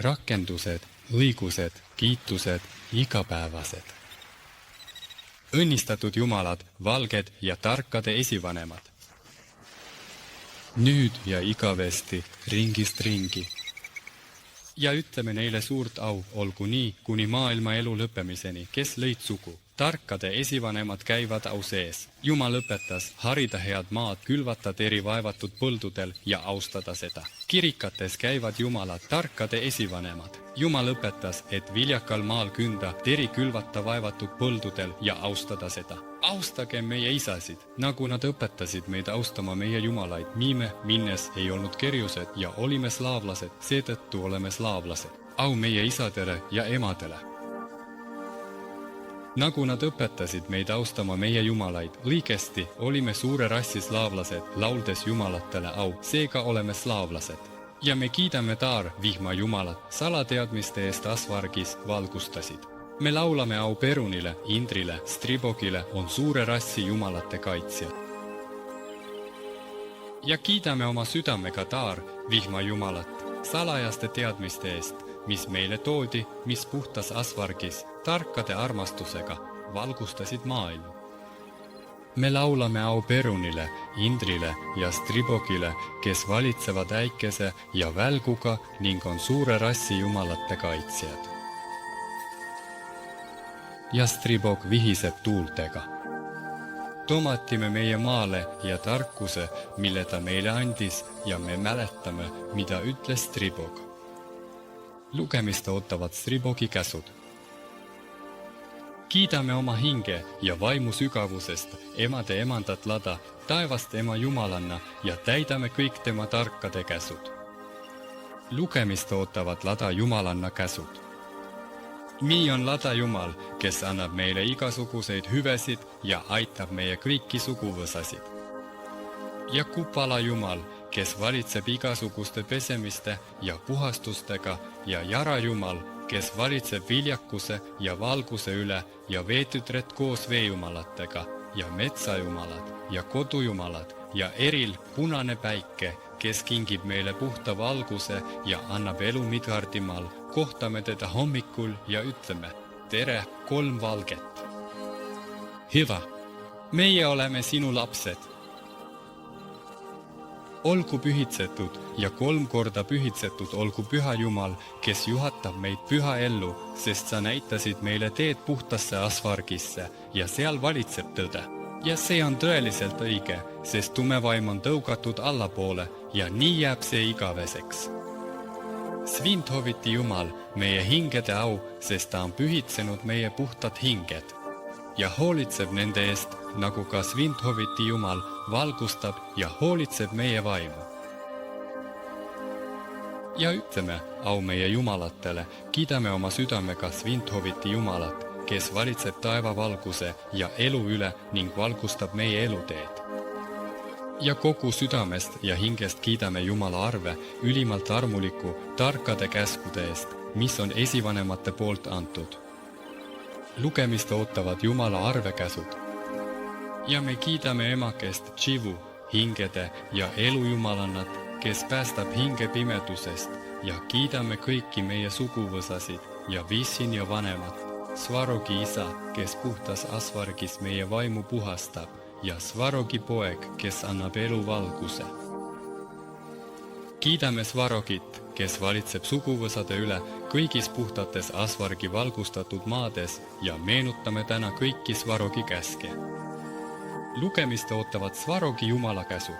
rakendused, õigused, kiitused, igapäevased. Õnnistatud jumalad, valged ja tarkade esivanemad. Nüüd ja igavesti ringist ringi. Ja ütleme neile suurt au, olgu nii, kuni maailma elu lõppemiseni, kes lõid sugu. Tarkade esivanemad käivad au sees. Jumal õpetas harida head maad, külvata teri vaevatud põldudel ja austada seda. Kirikates käivad jumalad, tarkade esivanemad. Jumal õpetas, et viljakal maal künda, teri külvata vaevatud põldudel ja austada seda. Austage meie isasid, nagu nad õpetasid meid austama meie jumalaid. Miime minnes ei olnud kerjused ja olime slaavlased, seetõttu oleme slaavlased. Au meie isadele ja emadele. Nagu nad õpetasid meid austama meie jumalaid, õigesti olime suure rassi slaavlased, lauldes jumalatele au, seega oleme slaavlased. Ja me kiidame taar vihma jumalat, salateadmiste eest asvargis valgustasid. Me laulame au Perunile, Indrile, Stribogile on suure rassi jumalate kaitsjad. Ja kiidame oma südamega taar vihma jumalat, salajaste teadmiste eest, mis meile toodi, mis puhtas asvargis, tarkade armastusega valgustasid maailma. Me laulame au Perunile, Indrile ja Stribogile, kes valitsevad äikese ja välguga ning on suure rassi jumalate kaitsjad. Ja Stribog vihiseb tuultega. Tomatime meie maale ja tarkuse, mille ta meile andis, ja me mäletame, mida ütles Stribog. Lugemist ootavad Stribogi käsud. Kiidame oma hinge ja vaimu sügavusest emade emandat lada, taevast ema jumalanna ja täidame kõik tema tarkade käsud. Lugemist ootavad lada jumalanna käsud. Nii on lada Jumal, kes annab meile igasuguseid hüvesid ja aitab meie kõiki suguvõsasid. Ja Kupala Jumal, kes valitseb igasuguste pesemiste ja puhastustega, ja Jara Jumal, kes valitseb viljakuse ja valguse üle ja veetütred koos veejumalatega ja metsajumalad ja kodujumalad ja Eril punane päike, kes kingib meile puhta valguse ja annab elu Midgardimaal, kohtame teda hommikul ja ütleme, tere 3 valget. Hüva, meie oleme sinu lapsed. Olgu pühitsetud ja 3 korda pühitsetud olgu püha Jumal, kes juhatab meid püha ellu, sest sa näitasid meile teed puhtasse asvargisse ja seal valitseb tõde. Ja see on tõeliselt õige, sest tume vaim on tõugatud allapoole ja nii jääb see igaveseks. Svinthoviti Jumal, meie hingede au, sest ta on pühitsenud meie puhtad hinged ja hoolitseb nende eest, nagu ka Svinthoviti Jumal valgustab ja hoolitseb meie vaimu. Ja ütleme au meie jumalatele, kiidame oma südamega Svinthoviti Jumalat, kes valitseb taevavalguse ja elu üle ning valgustab meie eluteed. Ja kogu südamest ja hingest kiidame Jumala arve, ülimalt armuliku, tarkade käskude eest, mis on esivanemate poolt antud. Lugemist ootavad Jumala arvekäsud. Ja me kiidame emakest Tšivu, hingede ja elu Jumalannat, kes päästab hinge pimedusest ja kiidame kõiki meie suguvõsasid ja Vissin ja vanemat, Svarogi isa, kes puhtas asvargis meie vaimu puhastab ja Svarogi poeg, kes annab elu valguse. Kiidame Svarogit, kes valitseb suguvõsade üle kõigis puhtates asvargi valgustatud maades ja meenutame täna kõiki Svarogi käske. Lugemist ootavad Svarogi Jumala käsud.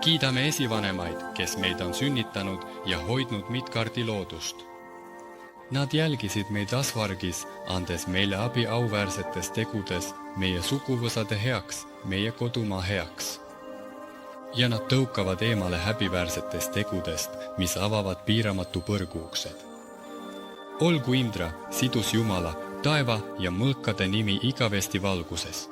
Kiidame esivanemaid, kes meid on sünnitanud ja hoidnud Midgardi loodust. Nad jälgisid meid asvargis, andes meile abi auväärsetes tegudes, meie suguvõsade heaks, meie kodumaa heaks. Ja nad tõukavad eemale häbiväärsetest tegudest, mis avavad piiramatu põrguuksed. Olgu Indra, sidus Jumala, taeva ja mõlkade nimi igavesti valguses.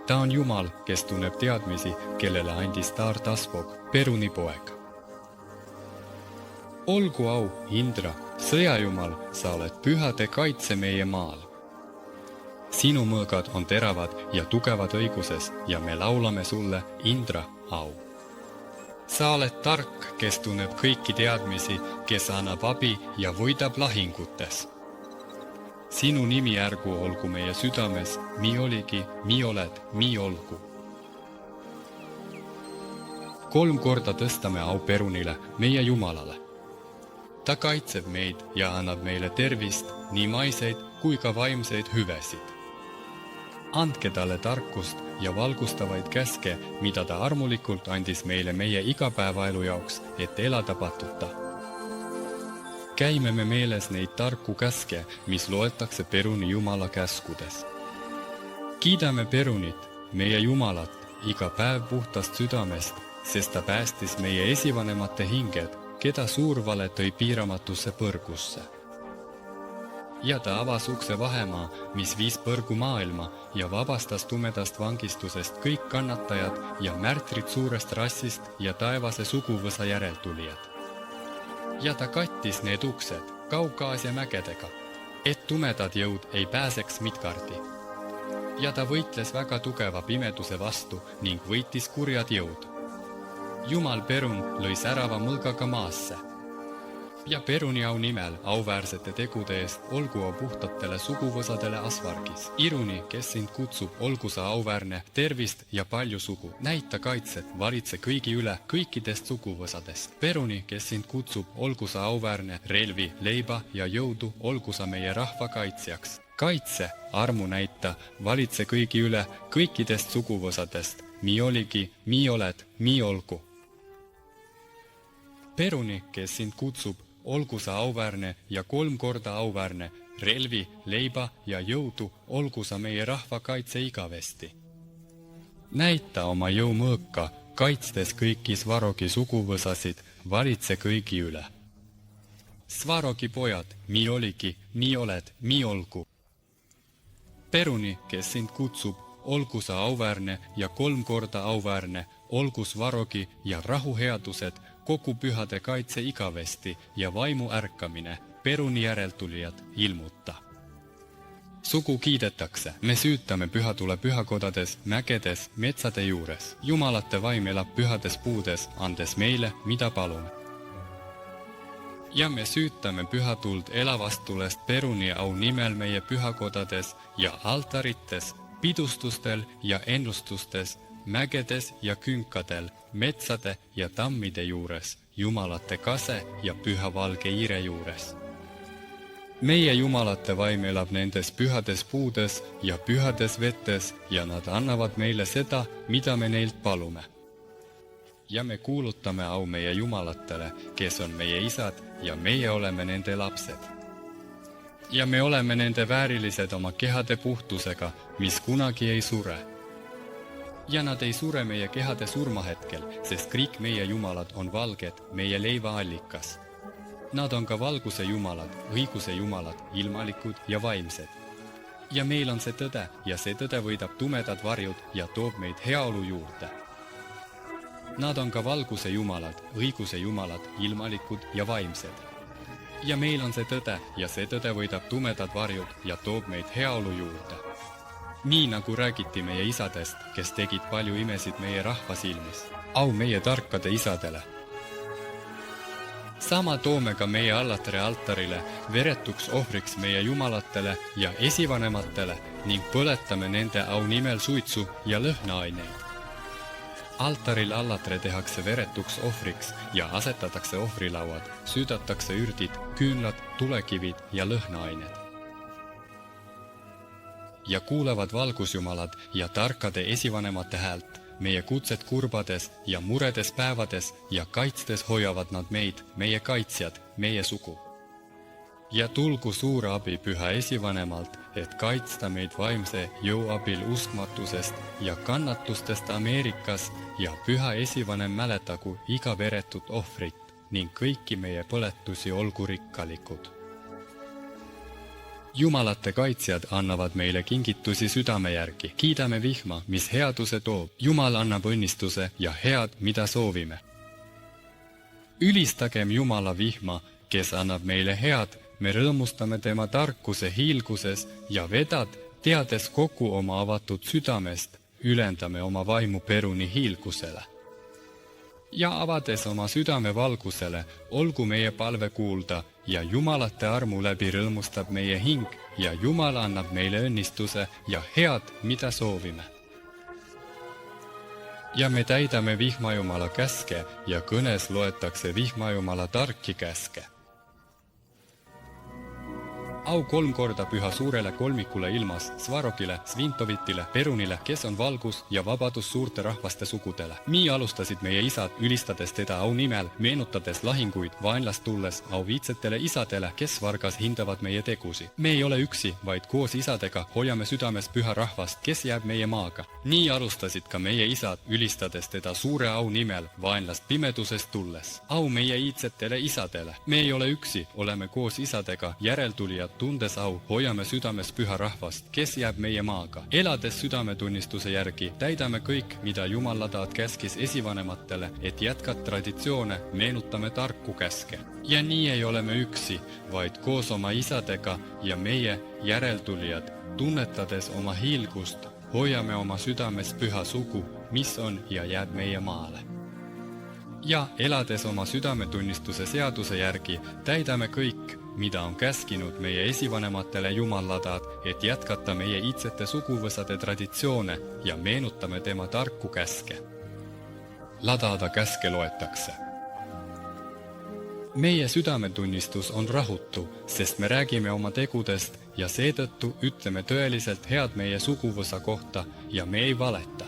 Ta on Jumal, kes tunneb teadmisi, kellele andis taar Tasbog, Peruni poeg. Olgu au, Indra, sõjajumal, sa oled pühade kaitse meie maal. Sinu mõõgad on teravad ja tugevad õiguses ja me laulame sulle, Indra, au. Sa oled tark, kes tunneb kõiki teadmisi, kes annab abi ja võidab lahingutes. Sinu nimi ärgu olgu meie südames, mi oligi, mi oled, mi olgu. 3 korda tõstame au Perunile, meie Jumalale. Ta kaitseb meid ja annab meile tervist, nii maiseid kui ka vaimseid hüvesid. Andke talle tarkust ja valgustavaid käske, mida ta armulikult andis meile meie igapäevaelu jaoks, et elada patuta. Käime me meeles neid tarku käske, mis loetakse Peruni Jumala käskudes. Kiidame Perunit, meie Jumalat, iga päev puhtast südamest, sest ta päästis meie esivanemate hinged, keda suurvale tõi piiramatusse põrgusse. Ja ta avas ukse vahemaa, mis viis põrgu maailma ja vabastas tumedast vangistusest kõik kannatajad ja märtrid suurest rassist ja taevase suguvõsa järeltulijad. Ja ta kattis need uksed Kaukaasia mägedega, et tumedad jõud ei pääseks Midgardi. Ja ta võitles väga tugeva pimeduse vastu ning võitis kurjad jõud. Jumal Perun lõi särava mõlgaga maasse. Ja Peruni au nimel auväärsete tegude eest olgu puhtatele suguvõsadele asvargis. Iruni, kes sind kutsub, olgu sa auväärne, tervist ja palju sugu. Näita kaitset, valitse kõigi üle, kõikidest suguvõsadest. Peruni, kes sind kutsub, olgu sa auväärne, relvi, leiba ja jõudu, olgu sa meie rahva kaitsjaks. Kaitse, armu näita, valitse kõigi üle, kõikidest suguvõsadest. Mi oligi, mi oled, mi olgu. Peruni, kes sind kutsub, olgu sa auväärne ja 3 korda auväärne, relvi, leiba ja jõudu, olgu sa meie rahva kaitse igavesti. Näita oma jõumõõka, kaitstes kõiki Svarogi suguvõsasid, valitse kõigi üle. Svarogi pojad, mi oligi, mi oled, mi olgu. Peruni, kes sind kutsub, olgu sa auväärne ja 3 korda auväärne, olgu Svarogi ja rahuheadused, kogu pühade kaitse igavesti ja vaimu ärkamine, Peruni järeltulijad ilmuta. Sugu kiidetakse, me süütame pühatule pühakodades, mägedes, metsade juures. Jumalate vaim elab pühades puudes, andes meile, mida palume. Ja me süütame pühatuld elavast tulest Peruni au nimel meie pühakodades ja altarites, pidustustel ja ennustustes, mägedes ja künkadel, metsade ja tammide juures, jumalate kase ja püha valge iire juures. Meie jumalate vaim elab nendes pühades puudes ja pühades vetes ja nad annavad meile seda, mida me neilt palume. Ja me kuulutame au meie jumalatele, kes on meie isad ja meie oleme nende lapsed. Ja me oleme nende väärilised oma kehade puhtusega, mis kunagi ei sure. Ja nad ei sure meie kehade surmahetkel, sest kõik meie jumalad on valged, meie leiva allikas. Nad on ka valguse jumalad, õiguse jumalad, ilmalikud ja vaimsed. Ja meil on see tõde ja see tõde võidab tumedad varjud ja toob meid heaolu juurde. Nad on ka valguse jumalad, õiguse jumalad, ilmalikud ja vaimsed. Ja meil on see tõde ja see tõde võidab tumedad varjud ja toob meid heaolu juurde. Nii nagu räägiti meie isadest, kes tegid palju imesid meie rahva silmis. Au meie tarkade isadele. Sama toome ka meie allatare altarile veretuks ohvriks meie jumalatele ja esivanematele ning põletame nende au nimel suitsu ja lõhnaaineid. Altaril allatre tehakse veretuks ohvriks ja asetatakse ohvrilauad, süüdatakse ürdid, küünlad, tulekivid ja lõhnaained. Ja kuulevad valgusjumalad ja tarkade esivanemate häält, meie kutset kurbades ja muredes päevades ja kaitstes hoiavad nad meid, meie kaitsjad, meie sugu. Ja tulgu suur abi püha esivanemalt, et kaitsta meid vaimse jõu abil uskmatusest ja kannatustest Ameerikas ja püha esivanem mäletagu iga veretut ohvrit ning kõiki meie põletusi olgu rikkalikud. Jumalate kaitsjad annavad meile kingitusi südame järgi. Kiidame vihma, mis headuse toob. Jumal annab õnnistuse ja head, mida soovime. Ülistagem Jumala vihma, kes annab meile head, me rõõmustame tema tarkuse hiilguses ja vedad, teades kogu oma avatud südamest, ülendame oma vaimu Peruni hiilgusele. Ja avades oma südame valgusele, olgu meie palve kuulda ja Jumalate armu läbi rõõmustab meie hing ja Jumal annab meile õnnistuse ja head, mida soovime. Ja me täidame vihmajumala käske ja kõnes loetakse vihmajumala tarki käske. Au 3 korda püha suurele kolmikule ilmas, Svarogile, Svintovitile, Perunile, kes on valgus ja vabadus suurte rahvaste sugudele. Nii alustasid meie isad, ülistades teda au nimel, meenutades lahinguid, vaenlast tulles, au viitsetele isadele, kes vargas hindavad meie tegusi. Me ei ole üksi, vaid koos isadega hoiame südames püha rahvast, kes jääb meie maaga. Nii alustasid ka meie isad, ülistades teda suure au nimel, vaenlast pimedusest tulles. Au meie iidsetele isadele. Me ei ole üksi, oleme koos isadega, järeltulijad tundes au, hoiame südames püha rahvast, kes jääb meie maaga. Elades südametunnistuse järgi, täidame kõik, mida Jumal Ladaat käskis esivanematele, et jätkad traditsioone, meenutame tarku käske. Ja nii ei ole me üksi, vaid koos oma isadega ja meie järeltulijad, tunnetades oma hiilgust, hoiame oma südames püha sugu, mis on ja jääb meie maale. Ja elades oma südametunnistuse seaduse järgi, täidame kõik, mida on käskinud meie esivanematele Jumal Ladaat, et jätkata meie iidsete suguvõsade traditsioone ja meenutame tema tarku käske. Ladaada käske loetakse. Meie südametunnistus on rahutu, sest me räägime oma tegudest ja seetõttu ütleme tõeliselt head meie suguvõsa kohta ja me ei valeta.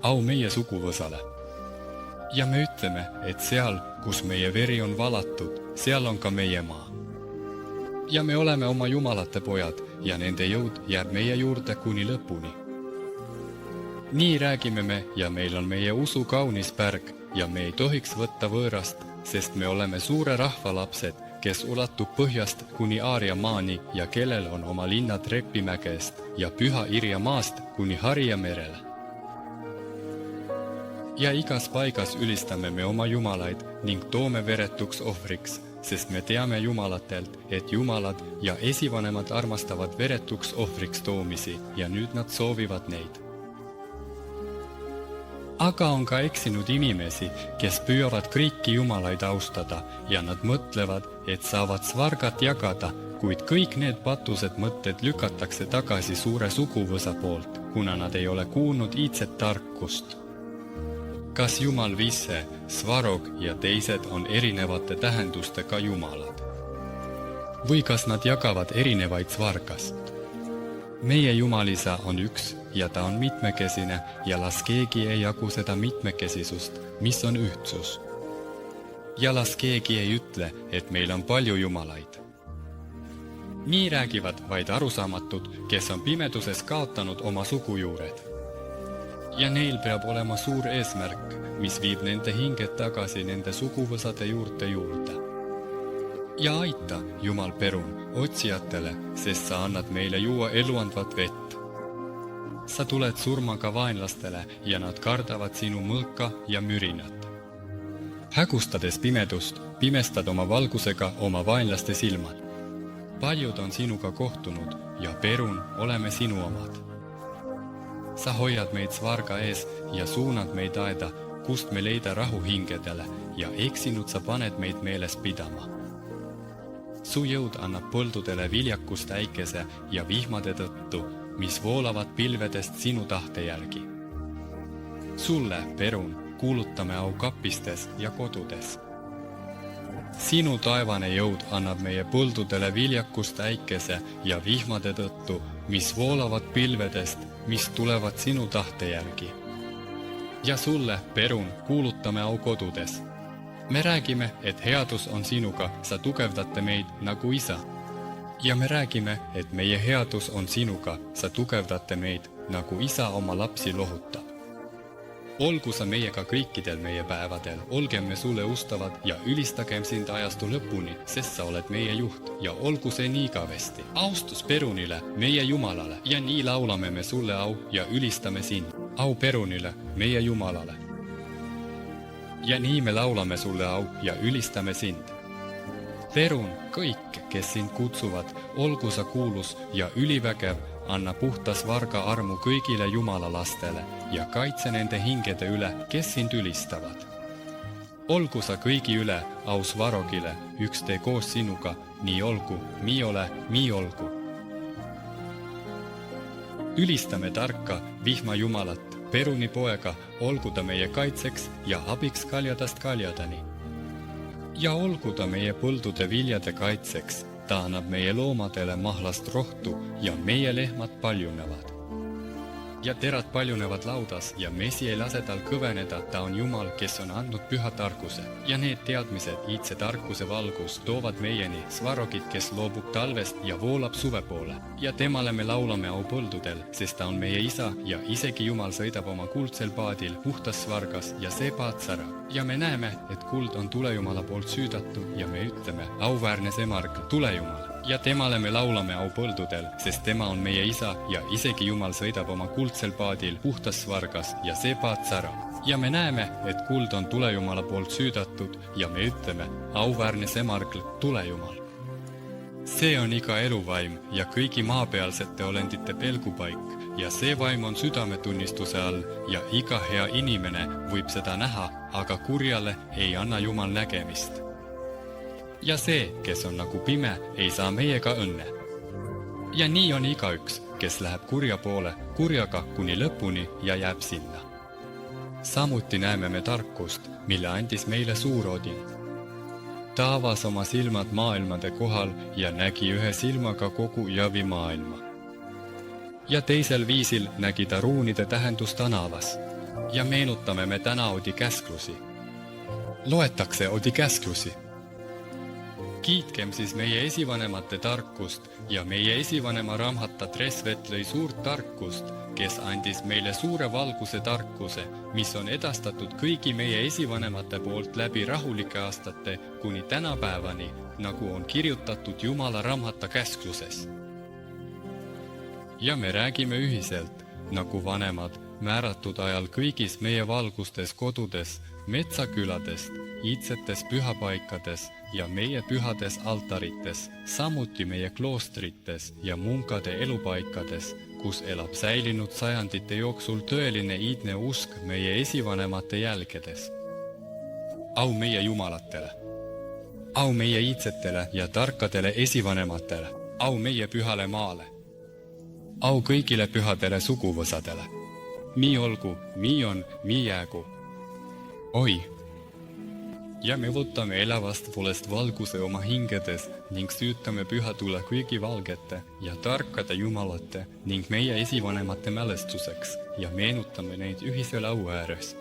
Au meie suguvõsale. Ja me ütleme, et seal, kus meie veri on valatud, seal on ka meie maa. Ja me oleme oma jumalate pojad ja nende jõud jääb meie juurde kuni lõpuni. Nii räägime me ja meil on meie usu kaunis pärg ja me ei tohiks võtta võõrast, sest me oleme suure rahva lapsed, kes ulatub põhjast kuni Aaria maani ja kellel on oma linnad Repimägest ja Püha Irja maast kuni Harja merele. Ja igas paigas ülistame me oma jumalaid ning toome veretuks ohvriks, sest me teame jumalatelt, et jumalad ja esivanemad armastavad veretuks ohvriks toomisi ja nüüd nad soovivad neid. Aga on ka eksinud inimesi, kes püüavad kõiki jumalaid austada ja nad mõtlevad, et saavad svargat jagada, kuid kõik need patused mõtted lükatakse tagasi suure suguvõsa poolt, kuna nad ei ole kuulnud iidset tarkust. Kas Jumal Visse, Svarog ja teised on erinevate tähendustega jumalad? Või kas nad jagavad erinevaid svargast? Meie Jumalisa on üks ja ta on mitmekesine ja las keegi ei jagu seda mitmekesisust, mis on ühtsus. Ja las keegi ei ütle, et meil on palju jumalaid. Nii räägivad vaid arusaamatud, kes on pimeduses kaotanud oma sugujuured. Ja neil peab olema suur eesmärk, mis viib nende hinged tagasi nende suguvõsade juurde. Ja aita, Jumal Perun, otsijatele, sest sa annad meile juua eluandvat vett. Sa tuled surmaga vaenlastele ja nad kardavad sinu mõõka ja mürinat. Hägustades pimedust, pimestad oma valgusega oma vaenlaste silmad. Paljud on sinuga kohtunud ja Perun, oleme sinu omad. Sa hoiad meid svarga ees ja suunad meid aeda, kust me leida rahu hingedele ja eksinud sa paned meid meeles pidama. Su jõud annab põldudele viljakust äikese ja vihmade tõttu, mis voolavad pilvedest sinu tahte järgi. Sulle, Perun, kuulutame au kapistes ja kodudes. Sinu taevane jõud annab meie põldudele viljakust äikese ja vihmade tõttu, mis voolavad pilvedest, mis tulevad sinu tahte järgi. Ja sulle, Perun, kuulutame au kodudes. Me räägime, et headus on sinuga, sa tugevdate meid nagu isa. Ja me räägime, et meie headus on sinuga, sa tugevdate meid nagu isa oma lapsi lohutab. Olgu sa meiega kõikidel meie päevadel, olgem me sulle ustavad ja ülistagem sind ajastu lõpuni, sest sa oled meie juht ja olgu see nii igavesti. Austus Perunile, meie Jumalale ja nii laulame me sulle au ja ülistame sind. Au Perunile, meie Jumalale. Ja nii me laulame sulle au ja ülistame sind. Perun, kõik, kes sind kutsuvad, olgu sa kuulus ja ülivägev, anna puhtas varga armu kõigile Jumala lastele ja kaitse nende hingede üle, kes sind ülistavad. Olgu sa kõigi üle, aus Varogile, üks tee koos sinuga, nii olgu, mi ole, mi olgu. Ülistame tarka vihma Jumalat, Peruni poega, olgu ta meie kaitseks ja abiks kaljadast kaljadani. Ja olgu ta meie põldude viljade kaitseks, ta annab meie loomadele mahlast rohtu ja meie lehmad paljunevad. Ja terad paljunevad laudas ja mesi ei lase tal kõveneda, ta on Jumal, kes on andnud püha tarkuse. Ja need teadmised, iidse tarkuse valgus, toovad meieni Svarogit, kes loobub talvest ja voolab suve poole. Ja temale me laulame au põldudel, sest ta on meie isa ja isegi Jumal sõidab oma kuldsel paadil puhtas svargas ja see paat särab. Ja me näeme, et kuld on tulejumala poolt süüdatud ja me ütleme, auväärne see mark, tulejumal. Ja temale me laulame au põldudel, sest tema on meie isa ja isegi Jumal sõidab oma kuldsel paadil puhtas svargas ja see paat särab. Ja me näeme, et kuld on tulejumala poolt süüdatud ja me ütleme, auväärne see mark, tulejumal. See on iga eluvaim ja kõigi maapealsete olendite pelgupaik ja see vaim on südametunnistuse all ja iga hea inimene võib seda näha, aga kurjale ei anna Jumal nägemist. Ja see, kes on nagu pime, ei saa meiega õnne. Ja nii on igaüks, kes läheb kurja poole, kurjaga kuni lõpuni ja jääb sinna. Samuti näeme me tarkust, mille andis meile Suurodin. Ta avas oma silmad maailmade kohal ja nägi ühe silmaga kogu Javi maailma. Ja teisel viisil nägi ta ruunide tähendust anavas. Ja meenutame me täna Odi käsklusi. Loetakse Odi käsklusi. Kiitkem siis meie esivanemate tarkust ja meie esivanema Ramhata Tresvet lõi suurt tarkust, kes andis meile suure valguse tarkuse, mis on edastatud kõigi meie esivanemate poolt läbi rahulike aastate kuni tänapäevani, nagu on kirjutatud Jumala Ramhata käskluses. Ja me räägime ühiselt, nagu vanemad, määratud ajal kõigis meie valgustes kodudes, metsaküladest, iidsetes pühapaikades ja meie pühades altarites, samuti meie kloostrites ja munkade elupaikades, kus elab säilinud sajandite jooksul tõeline iidne usk meie esivanemate jälgedes. Au meie jumalatele! Au meie iidsetele ja tarkadele esivanematele! Au meie pühale maale! Au kõigile pühadele suguvõsadele! Mi olgu, mi on, mi jäägu! Oi! Ja me võtame elavast volest valguse oma hingedes ning süütame püha tule kõigi valgete ja tarkade jumalate ning meie esivanemate mälestuseks ja meenutame neid ühisel au ääres.